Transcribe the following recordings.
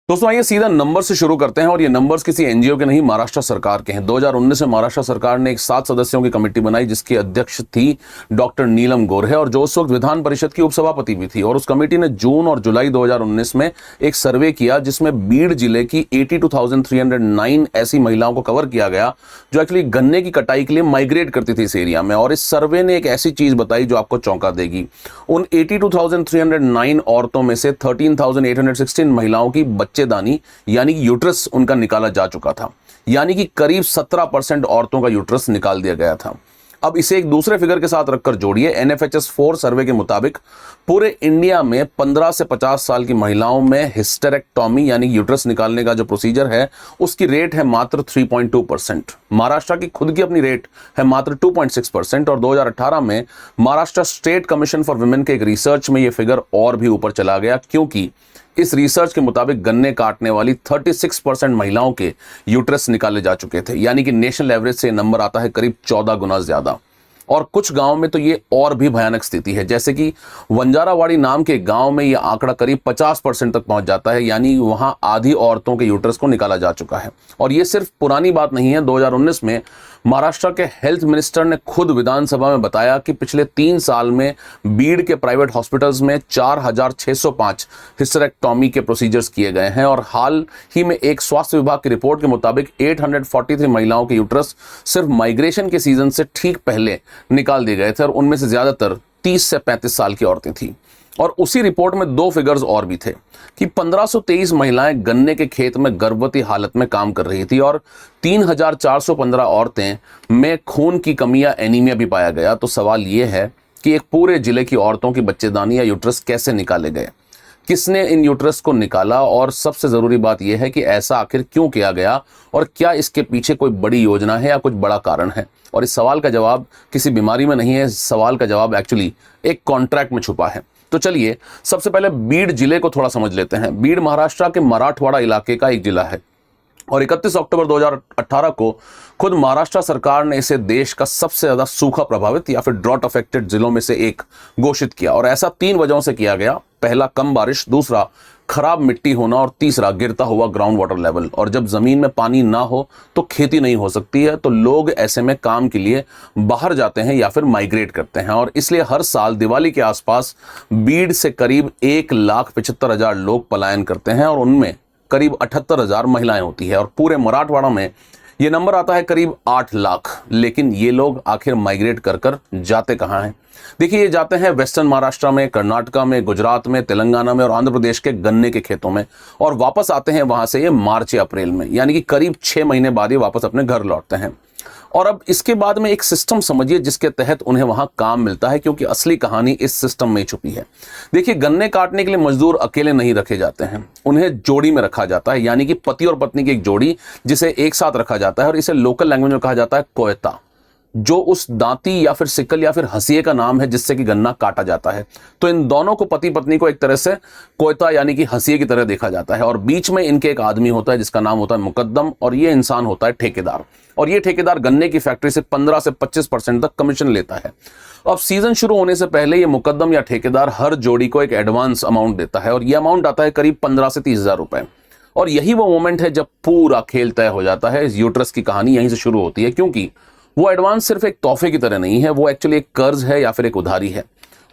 दोस्तों आइए सीधा नंबर से शुरू करते हैं और ये नंबर्स किसी एनजीओ के नहीं, महाराष्ट्र सरकार के हैं। 2019 में महाराष्ट्र सरकार ने एक 7 सदस्यों की कमेटी बनाई जिसकी अध्यक्ष थी डॉक्टर नीलम गोर्हे और जो उस वक्त विधान परिषद की उपसभापति भी थी। और उस कमेटी ने जून और जुलाई 2019 में एक सर्वे किया जिसमें बीड़ जिले की 82,309 ऐसी महिलाओं को कवर किया गया जो एक्चुअली गन्ने की कटाई के लिए माइग्रेट करती थी इस एरिया में। और इस सर्वे ने एक ऐसी चीज बताई जो आपको चौंका देगी। उन 82,309 औरतों में से 13,816 महिलाओं की बच्चेदानी यानी कि यूट्रस उनका निकाला जा चुका था, यानी कि करीब 17% औरतों का यूट्रस निकाल दिया गया था। अब इसे एक दूसरे फिगर के साथ रखकर जोड़िए। एनएफएचएस 4 सर्वे के मुताबिक पूरे इंडिया में 15 से 50 साल की महिलाओं में हिस्टेरेक्टोमी यानी यूट्रस निकालने का जो प्रोसीजर है उसकी रेट है मात्र 3.2%। महाराष्ट्र की खुद की अपनी रेट है मात्र 2.6% और 2018 में Maharashtra state commission for women के एक रिसर्च में यह फिगर और भी ऊपर चला गया, क्योंकि इस रिसर्च के मुताबिक गन्ने काटने वाली 36% महिलाओं के यूट्रस निकाले जा चुके थे, यानी कि नेशनल एवरेज से नंबर आता है करीब 14 गुना ज्यादा। और कुछ गांव में तो ये और भी भयानक स्थिति है, जैसे कि वंजारावाड़ी नाम के गांव में यह आंकड़ा करीब 50% तक पहुंच जाता है, यानी वहां आधी औरतों के यूट्रस को निकाला जा चुका है। और ये सिर्फ पुरानी बात नहीं है। 2019 में महाराष्ट्र के हेल्थ मिनिस्टर ने खुद विधानसभा में बताया कि पिछले 3 साल में बीड़ के प्राइवेट हॉस्पिटल्स में 4,605 हिस्टेरेक्टोमी के प्रोसीजर्स किए गए हैं। और हाल ही में एक स्वास्थ्य विभाग की रिपोर्ट के मुताबिक 843 महिलाओं के यूट्रस सिर्फ माइग्रेशन के सीजन से ठीक पहले निकाल दिए गए थे और उनमें से ज्यादातर 30 से 35 साल की औरतें थीं। और उसी रिपोर्ट में 2 फिगर्स और भी थे कि 1523 महिलाएं गन्ने के खेत में गर्भवती हालत में काम कर रही थी और 3,415 औरतें में खून की कमी या एनीमिया भी पाया गया। तो सवाल यह है कि एक पूरे जिले की औरतों की बच्चेदानी या यूट्रस कैसे निकाले गए, किसने इन यूट्रस को निकाला, और सबसे जरूरी बात यह है कि ऐसा आखिर क्यों किया गया और क्या इसके पीछे कोई बड़ी योजना है या कुछ बड़ा कारण है। और इस सवाल का जवाब किसी बीमारी में नहीं है, इस सवाल का जवाब एक्चुअली एक कॉन्ट्रैक्ट में छुपा है। तो चलिए सबसे पहले बीड़ जिले को थोड़ा समझ लेते हैं। बीड़ महाराष्ट्र के मराठवाड़ा इलाके का एक जिला है और 31 अक्टूबर 2018 को खुद महाराष्ट्र सरकार ने इसे देश का सबसे ज्यादा सूखा प्रभावित या फिर ड्रॉट अफेक्टेड जिलों में से एक घोषित किया। और ऐसा 3 वजहों से किया गया। पहला, कम बारिश, दूसरा, खराब मिट्टी होना और तीसरा, गिरता हुआ ग्राउंड वाटर लेवल। और जब जमीन में पानी ना हो तो खेती नहीं हो सकती है, तो लोग ऐसे में काम के लिए बाहर जाते हैं या फिर माइग्रेट करते हैं। और इसलिए हर साल दिवाली के आसपास बीड़ से करीब 1,75,000 लोग पलायन करते हैं और उनमें करीब 78,000 महिलाएं होती है। और पूरे मराठवाड़ा में ये नंबर आता है करीब 8 लाख। लेकिन ये लोग आखिर माइग्रेट कर कर जाते कहाँ हैं? देखिए, ये जाते हैं वेस्टर्न महाराष्ट्र में, कर्नाटका में, गुजरात में, तेलंगाना में और आंध्र प्रदेश के गन्ने के खेतों में, और वापस आते हैं वहां से ये मार्च या अप्रैल में, यानी कि करीब 6 महीने बाद ये वापस अपने घर लौटते हैं। और अब इसके बाद में एक सिस्टम समझिए जिसके तहत उन्हें वहां काम मिलता है, क्योंकि असली कहानी इस सिस्टम में छुपी है। देखिए, गन्ने काटने के लिए मजदूर अकेले नहीं रखे जाते हैं, उन्हें जोड़ी में रखा जाता है, यानी कि पति और पत्नी की एक जोड़ी जिसे एक साथ रखा जाता है। और इसे लोकल लैंग्वेज में कहा जाता है कोयता, जो उस दांती या फिर सिकल या फिर हंसिए का नाम है जिससे कि गन्ना काटा जाता है। तो इन दोनों को, पति पत्नी को, एक तरह से कोयता यानी कि हंसिए की तरह देखा जाता है। और बीच में इनके एक आदमी होता है जिसका नाम होता है मुकद्दम, और ये इंसान होता है ठेकेदार। और ये ठेकेदार गन्ने की फैक्ट्री से 15 से 25% तक कमीशन लेता है। अब सीजन शुरू होने से पहले ये मुकद्दम या ठेकेदार हर जोड़ी को एक एडवांस अमाउंट देता है और यह अमाउंट आता है करीब 15 से 30,000 रुपए। और यही वो मोमेंट है जब पूरा खेल तय हो जाता है। इस यूट्रस की कहानी यहीं से शुरू होती है, क्योंकि वो एडवांस सिर्फ एक तोहफे की तरह नहीं है, वो एक्चुअली एक कर्ज है या फिर एक उधारी है।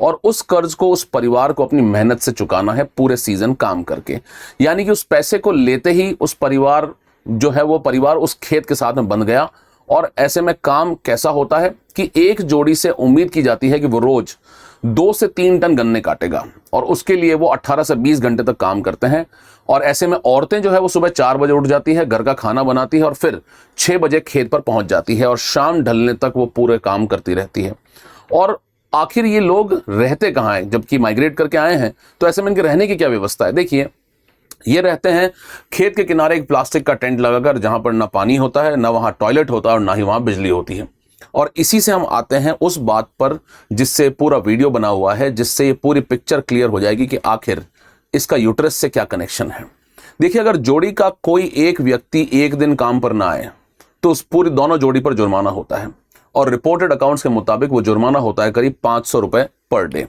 और उस कर्ज को उस परिवार को अपनी मेहनत से चुकाना है पूरे सीजन काम करके, यानी कि उस पैसे को लेते ही उस परिवार जो है वो परिवार उस खेत के साथ में बंध गया। और ऐसे में काम कैसा होता है कि एक जोड़ी से उम्मीद की जाती है कि वो रोज 2 से 3 टन गन्ने काटेगा और उसके लिए वो 18 से 20 घंटे तक काम करते हैं। और ऐसे में औरतें जो है वो सुबह 4 बजे उठ जाती है, घर का खाना बनाती है और फिर 6 बजे खेत पर पहुंच जाती है और शाम ढलने तक वो पूरे काम करती रहती है। और आखिर ये लोग रहते कहाँ हैं? जबकि माइग्रेट करके आए हैं तो ऐसे में इनके रहने की क्या व्यवस्था है? देखिए, ये रहते हैं खेत के किनारे एक प्लास्टिक का टेंट लगाकर, जहां पर ना पानी होता है, ना वहां टॉयलेट होता है और ना ही वहां बिजली होती है। और इसी से हम आते हैं उस बात पर जिससे पूरा वीडियो बना हुआ है, जिससे ये पूरी पिक्चर क्लियर हो जाएगी कि आखिर इसका यूट्रस से क्या कनेक्शन है। देखिए, अगर जोड़ी का कोई एक व्यक्ति एक दिन काम पर ना आए तो उस पूरी दोनों जोड़ी पर जुर्माना होता है और रिपोर्टेड अकाउंट्स के मुताबिक वो जुर्माना होता है करीब 500 रुपए पर डे।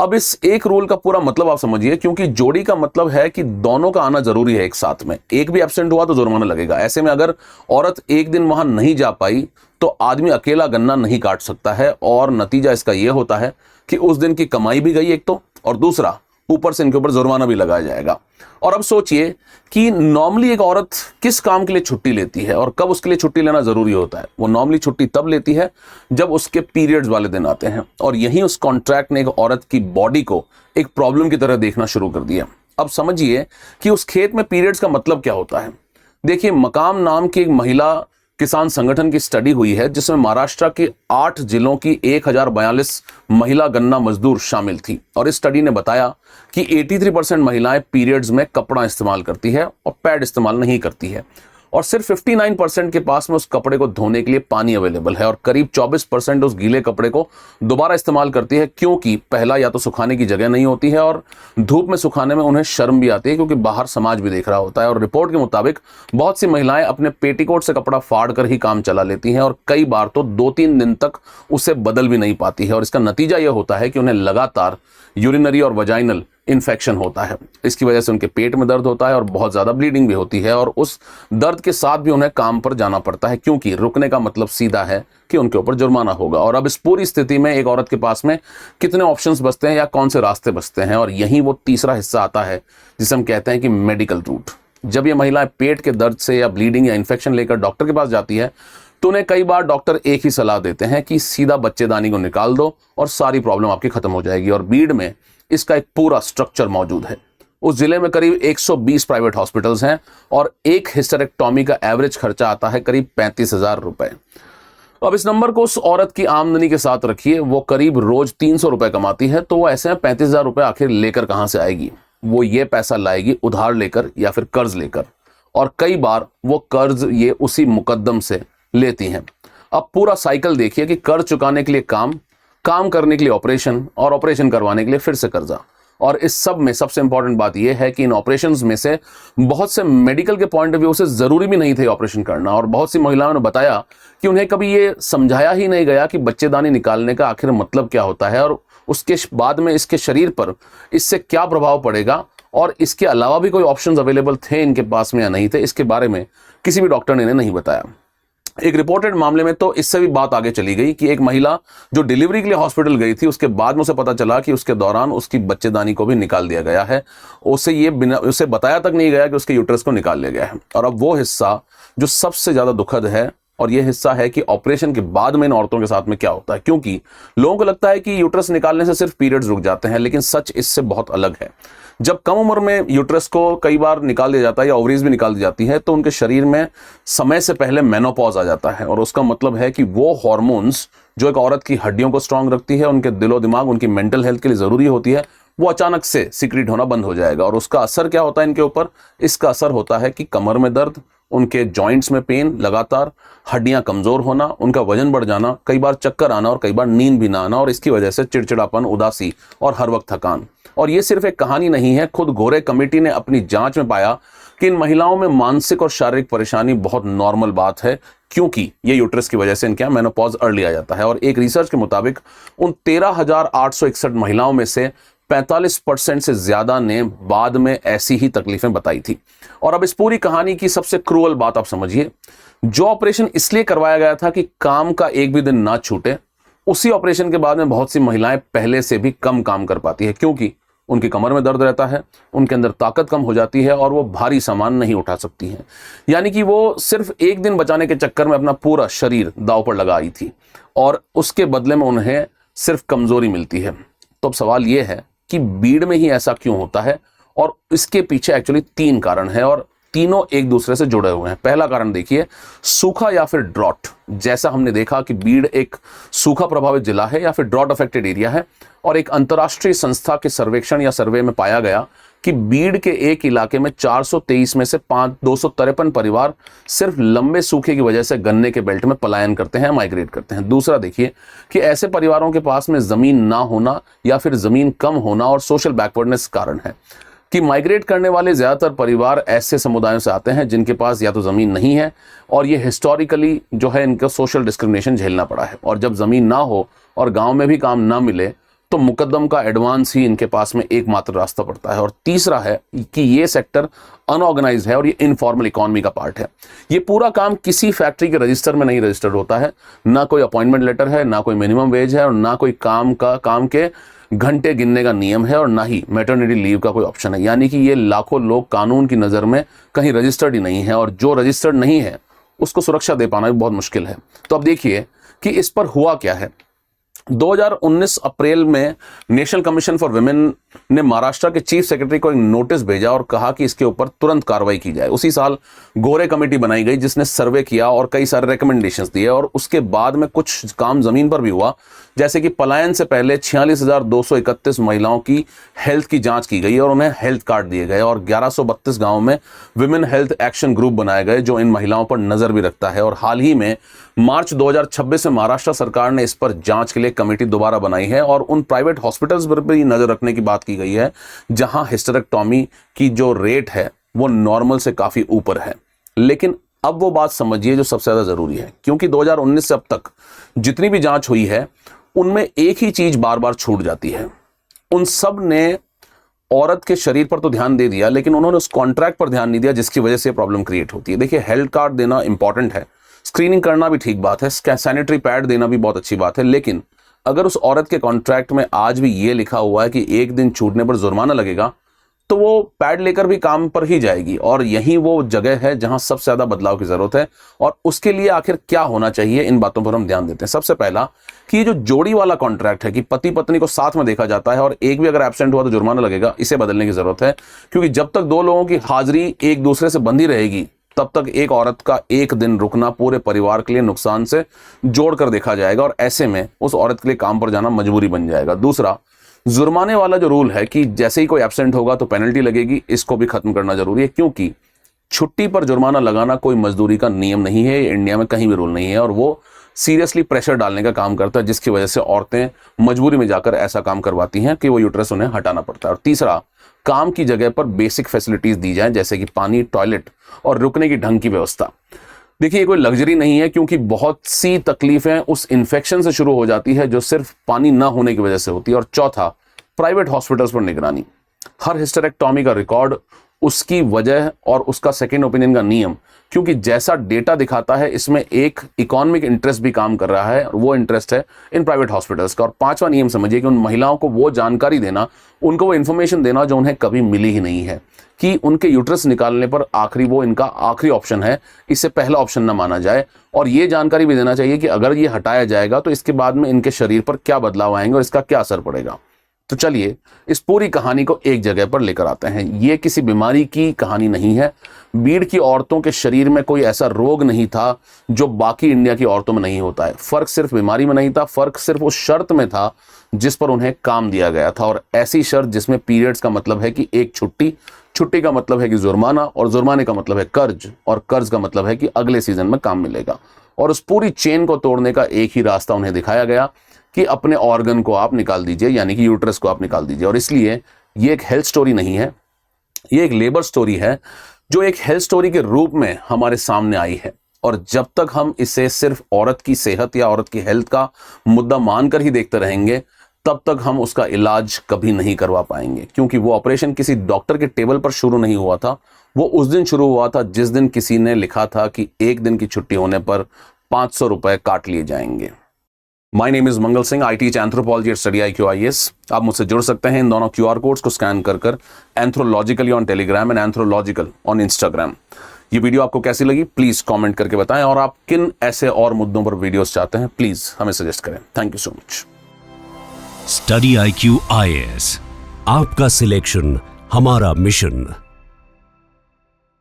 अब इस एक रूल का पूरा मतलब आप समझिए, क्योंकि जोड़ी का मतलब है कि दोनों का आना जरूरी है एक साथ में, एक भी एब्सेंट हुआ तो जुर्माना लगेगा। ऐसे में अगर औरत एक दिन वहां नहीं जा पाई तो आदमी अकेला गन्ना नहीं काट सकता है, और नतीजा इसका यह होता है कि उस दिन की कमाई भी गई एक तो, और दूसरा ऊपर से इनके ऊपर जुर्माना भी लगाया जाएगा। और अब सोचिए कि नॉर्मली एक औरत किस काम के लिए छुट्टी लेती है और कब उसके लिए छुट्टी लेना जरूरी होता है। वो नॉर्मली छुट्टी तब लेती है जब उसके पीरियड्स वाले दिन आते हैं, और यही उस कॉन्ट्रैक्ट ने एक औरत की बॉडी को एक प्रॉब्लम की तरह देखना शुरू कर दिया। अब समझिए कि उस खेत में पीरियड्स का मतलब क्या होता है। देखिए, मकाम नाम की एक महिला किसान संगठन की स्टडी हुई है जिसमें महाराष्ट्र के 8 जिलों की 1042 महिला गन्ना मजदूर शामिल थी, और इस स्टडी ने बताया कि 83% महिलाएं पीरियड्स में कपड़ा इस्तेमाल करती है और पैड इस्तेमाल नहीं करती है, और सिर्फ 59% के पास में उस कपड़े को धोने के लिए पानी अवेलेबल है, और करीब 24% उस गीले कपड़े को दोबारा इस्तेमाल करती है, क्योंकि पहला या तो सुखाने की जगह नहीं होती है और धूप में सुखाने में उन्हें शर्म भी आती है, क्योंकि बाहर समाज भी देख रहा होता है। और रिपोर्ट के मुताबिक बहुत सी महिलाएं अपने पेटीकोट से कपड़ा फाड़ कर ही काम चला लेती हैं, और कई बार तो 2-3 दिन तक उसे बदल भी नहीं पाती है, और इसका नतीजा यह होता है कि उन्हें लगातार यूरिनरी और वजाइनल इन्फेक्शन होता है। इसकी वजह से उनके पेट में दर्द होता है और बहुत ज्यादा ब्लीडिंग भी होती है, और उस दर्द के साथ भी उन्हें काम पर जाना पड़ता है, क्योंकि रुकने का मतलब सीधा है कि उनके ऊपर जुर्माना होगा। और अब इस पूरी स्थिति में एक औरत के पास में कितने ऑप्शंस बचते हैं या कौन से रास्ते बचते हैं, और यही वो तीसरा हिस्सा आता है जिसे हम कहते हैं कि मेडिकल रूट। जब ये महिला पेट के दर्द से या ब्लीडिंग या इन्फेक्शन लेकर डॉक्टर के पास जाती है तो उन्हें कई बार डॉक्टर एक ही सलाह देते हैं कि सीधा बच्चेदानी को निकाल दो और सारी प्रॉब्लम आपकी खत्म हो जाएगी। और बीड़ में इसका एक पूरा स्ट्रक्चर मौजूद है। उस जिले में करीब 120 प्राइवेट हॉस्पिटल्स हैं, और एक हिस्टेरेक्टोमी का एवरेज खर्चा आता है करीब 35,000 रुपए। अब इस नंबर को उस औरत की आमदनी के साथ रखिए, वो करीब रोज 300 रुपए कमाती है, तो वो ऐसे में 35,000 रुपए आखिर लेकर कहां से आएगी। वो ये पैसा लाएगी उधार लेकर या फिर कर्ज लेकर, और कई बार वो कर्ज ये उसी मुकद्दम से लेती हैं। अब पूरा साइकिल देखिए कि कर्ज चुकाने के लिए काम करने के लिए ऑपरेशन, और ऑपरेशन करवाने के लिए फिर से कर्जा। और इस सब में सबसे इंपॉर्टेंट बात यह है कि इन ऑपरेशंस में से बहुत से मेडिकल के पॉइंट ऑफ व्यू से जरूरी भी नहीं थे ऑपरेशन करना, और बहुत सी महिलाओं ने बताया कि उन्हें कभी ये समझाया ही नहीं गया कि बच्चेदानी निकालने का आखिर मतलब क्या होता है, और उसके बाद में इसके शरीर पर इससे क्या प्रभाव पड़ेगा, और इसके अलावा भी कोई ऑप्शंस अवेलेबल थे इनके पास में या नहीं थे, इसके बारे में किसी भी डॉक्टर ने इन्हें नहीं बताया। एक रिपोर्टेड मामले में तो इससे भी बात आगे चली गई कि एक महिला जो डिलीवरी के लिए हॉस्पिटल गई थी, उसके बाद में उसे पता चला कि उसके दौरान उसकी बच्चेदानी को भी निकाल दिया गया है। उसे बताया तक नहीं गया कि उसके यूट्रस को निकाल लिया गया है। और अब वो हिस्सा जो सबसे ज्यादा दुखद है, और यह हिस्सा है कि ऑपरेशन के बाद में इन औरतों के साथ में क्या होता है, क्योंकि लोगों को लगता है कि यूट्रस निकालने से सिर्फ पीरियड्स रुक जाते हैं, लेकिन सच इससे बहुत अलग है। जब कम उम्र में यूट्रस को कई बार निकाल दिया जाता है या ओवरीज भी निकाल दी जाती है, तो उनके शरीर में समय से पहले मेनोपॉज आ जाता है, और उसका मतलब है कि वो हार्मोन्स जो एक औरत की हड्डियों को स्ट्रांग रखती है, उनके दिलो दिमाग, उनकी मेंटल हेल्थ के लिए जरूरी होती है, वो अचानक से सीक्रेट होना बंद हो जाएगा। और उसका असर क्या होता है इनके ऊपर? इसका असर होता है कि कमर में दर्द, उनके जॉइंट्स में पेन लगातार, हड्डियां कमजोर होना, उनका वजन बढ़ जाना, कई बार चक्कर आना और कई बार नींद भी ना आना, और इसकी वजह से चिड़चिड़ापन, उदासी और हर वक्त थकान। और ये सिर्फ एक कहानी नहीं है, खुद गोरे कमेटी ने अपनी जांच में पाया कि इन महिलाओं में मानसिक और शारीरिक परेशानी बहुत नॉर्मल बात है, क्योंकि ये यूट्रस की वजह से इनके यहाँ मेनोपॉज अर्ली आ जाता है। और एक रिसर्च के मुताबिक उन 13,861 महिलाओं में से 45% से ज्यादा ने बाद में ऐसी ही तकलीफें बताई थी। और अब इस पूरी कहानी की सबसे क्रूअल बात आप समझिए, जो ऑपरेशन इसलिए करवाया गया था कि काम का एक भी दिन ना छूटे, उसी ऑपरेशन के बाद में बहुत सी महिलाएं पहले से भी कम काम कर पाती है, क्योंकि उनकी कमर में दर्द रहता है, उनके अंदर ताकत कम हो जाती है, और वो भारी सामान नहीं उठा सकती हैं। यानी कि वो सिर्फ एक दिन बचाने के चक्कर में अपना पूरा शरीर दांव पर लगा आई थी, और उसके बदले में उन्हें सिर्फ कमजोरी मिलती है। तो अब सवाल ये है कि बीड़ में ही ऐसा क्यों होता है, और इसके पीछे एक्चुअली 3 कारण है, और तीनों एक दूसरे से जुड़े हुए हैं। पहला कारण देखिए, सूखा या फिर ड्रॉट। जैसा हमने देखा कि बीड़ एक सूखा प्रभावित जिला है या फिर ड्रॉट अफेक्टेड एरिया है, और एक अंतर्राष्ट्रीय संस्था के सर्वेक्षण या सर्वे में पाया गया कि बीड़ के एक इलाके में 423 में से 253 परिवार सिर्फ लंबे सूखे की वजह से गन्ने के बेल्ट में पलायन करते हैं, माइग्रेट करते हैं। दूसरा देखिए कि ऐसे परिवारों के पास में जमीन ना होना या फिर जमीन कम होना और सोशल बैकवर्डनेस कारण है कि माइग्रेट करने वाले ज्यादातर परिवार ऐसे समुदायों से आते हैं जिनके पास या तो जमीन नहीं है, और ये हिस्टोरिकली जो है इनको सोशल डिस्क्रिमिनेशन झेलना पड़ा है। और जब जमीन ना हो और गांव में भी काम ना मिले, तो मुकदम का एडवांस ही इनके पास में एकमात्र रास्ता पड़ता है। और तीसरा है कि ये सेक्टर अनऑर्गेनाइज है और ये इनफॉर्मल इकोनॉमी का पार्ट है। ये पूरा काम किसी फैक्ट्री के रजिस्टर में नहीं रजिस्टर्ड होता है, ना कोई अपॉइंटमेंट लेटर है, ना कोई मिनिमम वेज है, और ना कोई काम के घंटे गिनने का नियम है, और ना ही मैटरनिटी लीव का कोई ऑप्शन है। यानी कि ये लाखों लोग कानून की नज़र में कहीं रजिस्टर्ड ही नहीं है, और जो रजिस्टर्ड नहीं है उसको सुरक्षा दे पाना भी बहुत मुश्किल है। तो अब देखिए कि इस पर हुआ क्या है। 2019 अप्रैल में नेशनल कमीशन फॉर वुमेन ने महाराष्ट्र के चीफ सेक्रेटरी को एक नोटिस भेजा और कहा कि इसके ऊपर तुरंत कार्रवाई की जाए। उसी साल गोरे कमेटी बनाई गई जिसने सर्वे किया और कई सारे रिकमेंडेशंस दिए, और उसके बाद में कुछ काम जमीन पर भी हुआ, जैसे कि पलायन से पहले 46,231 महिलाओं की हेल्थ की जांच की गई और उन्हें हेल्थ कार्ड दिए गए, और 1132 गांवों में विमेन हेल्थ एक्शन ग्रुप बनाए गए जो इन महिलाओं पर नजर भी रखता है। और हाल ही में मार्च 2026 में महाराष्ट्र सरकार ने इस पर जांच के लिए कमेटी दोबारा बनाई है, और उन प्राइवेट हॉस्पिटल्स पर भी नजर रखने की बात की गई है जहां हिस्टेरेक्टोमी की जो रेट है वो नॉर्मल से काफी ऊपर है। लेकिन अब वो बात समझिए जो सबसे ज्यादा जरूरी है, क्योंकि 2019 से अब तक जितनी भी जांच हुई है उनमें एक ही चीज बार बार छूट जाती है। उन सब ने औरत के शरीर पर तो ध्यान दे दिया, लेकिन उन्होंने उस कॉन्ट्रैक्ट पर ध्यान नहीं दिया जिसकी वजह से प्रॉब्लम क्रिएट होती है। देखिए, हेल्थ कार्ड देना इंपॉर्टेंट है, स्क्रीनिंग करना भी ठीक बात है, सैनिटरी पैड देना भी बहुत अच्छी बात है, लेकिन अगर उस औरत के कॉन्ट्रैक्ट में आज भी ये लिखा हुआ है कि एक दिन छूटने पर जुर्माना लगेगा, तो वो पैड लेकर भी काम पर ही जाएगी। और यही वो जगह है जहां सबसे ज्यादा बदलाव की जरूरत है। और उसके लिए आखिर क्या होना चाहिए, इन बातों पर हम ध्यान देते हैं। सबसे पहला कि ये जो जोड़ी वाला कॉन्ट्रैक्ट है कि पति पत्नी को साथ में देखा जाता है और एक भी अगर एब्सेंट हुआ तो जुर्माना लगेगा, इसे बदलने की जरूरत है। क्योंकि जब तक दो लोगों की हाजिरी एक दूसरे से बंधी रहेगी तब तक एक औरत का एक दिन रुकना पूरे परिवार के लिए नुकसान से जोड़कर देखा जाएगा, और ऐसे में उस औरत के लिए काम पर जाना मजबूरी बन जाएगा। दूसरा, जुर्माने वाला जो रूल है कि जैसे ही कोई एब्सेंट होगा तो पेनल्टी लगेगी, इसको भी खत्म करना जरूरी है, क्योंकि छुट्टी पर जुर्माना लगाना कोई मजदूरी का नियम नहीं है, इंडिया में कहीं भी रूल नहीं है, और वो सीरियसली प्रेशर डालने का काम करता है, जिसकी वजह से औरतें मजबूरी में जाकर ऐसा काम करवाती हैं कि वो यूट्रस उन्हें हटाना पड़ता है। और तीसरा, काम की जगह पर बेसिक फैसिलिटीज दी जाएं, जैसे कि पानी, टॉयलेट और रुकने की ढंग की व्यवस्था। देखिए, ये कोई लग्जरी नहीं है, क्योंकि बहुत सी तकलीफें उस इन्फेक्शन से शुरू हो जाती है जो सिर्फ पानी ना होने की वजह से होती है। और चौथा, प्राइवेट हॉस्पिटल्स पर निगरानी। हर हिस्टेरेक्टोमी का रिकॉर्ड, उसकी वजह और उसका सेकेंड ओपिनियन का नियम, क्योंकि जैसा डेटा दिखाता है इसमें एक इकोनॉमिक इंटरेस्ट भी काम कर रहा है, और वो इंटरेस्ट है इन प्राइवेट हॉस्पिटल्स का। और पांचवा नियम समझिए कि उन महिलाओं को वो जानकारी देना, उनको वो इन्फॉर्मेशन देना जो उन्हें कभी मिली ही नहीं है, कि उनके यूट्रस निकालने पर आखिरी वो इनका आखिरी ऑप्शन है, इससे पहला ऑप्शन ना माना जाए। और ये जानकारी भी देना चाहिए कि अगर ये हटाया जाएगा तो इसके बाद में इनके शरीर पर क्या बदलाव आएंगे और इसका क्या असर पड़ेगा। तो चलिए इस पूरी कहानी को एक जगह पर लेकर आते हैं। ये किसी बीमारी की कहानी नहीं है। बीड़ की औरतों के शरीर में कोई ऐसा रोग नहीं था जो बाकी इंडिया की औरतों में नहीं होता है। फर्क सिर्फ बीमारी में नहीं था, फर्क सिर्फ उस शर्त में था जिस पर उन्हें काम दिया गया था, और ऐसी शर्त जिसमें पीरियड्स का मतलब है कि एक छुट्टी, छुट्टी का मतलब है कि जुर्माना, और जुर्माने का मतलब है कर्ज, और कर्ज का मतलब है कि अगले सीजन में काम मिलेगा। और उस पूरी चेन को तोड़ने का एक ही रास्ता उन्हें दिखाया गया कि अपने ऑर्गन को आप निकाल दीजिए, यानी कि यूट्रस को आप निकाल दीजिए। और इसलिए ये एक हेल्थ स्टोरी नहीं है, ये एक लेबर स्टोरी है जो एक हेल्थ स्टोरी के रूप में हमारे सामने आई है। और जब तक हम इसे सिर्फ औरत की सेहत या औरत की हेल्थ का मुद्दा मानकर ही देखते रहेंगे, तब तक हम उसका इलाज कभी नहीं करवा पाएंगे। क्योंकि वो ऑपरेशन किसी डॉक्टर के टेबल पर शुरू नहीं हुआ था, वो उस दिन शुरू हुआ था जिस दिन किसी ने लिखा था कि एक दिन की छुट्टी होने पर 500 रुपए काट लिए जाएंगे। My name is Mangal Singh, I teach anthropology at study IQ IAS। आप मुझसे जुड़ सकते हैं इन दोनों QR कोड्स को स्कैन कर anthrologically on Telegram and anthrological on Instagram. ये वीडियो आपको कैसी लगी प्लीज कमेंट करके बताएं, और आप किन ऐसे और मुद्दों पर वीडियोस चाहते हैं प्लीज हमें सजेस्ट करें। Thank you so much. Study IQ IAS, आपका सिलेक्शन हमारा मिशन।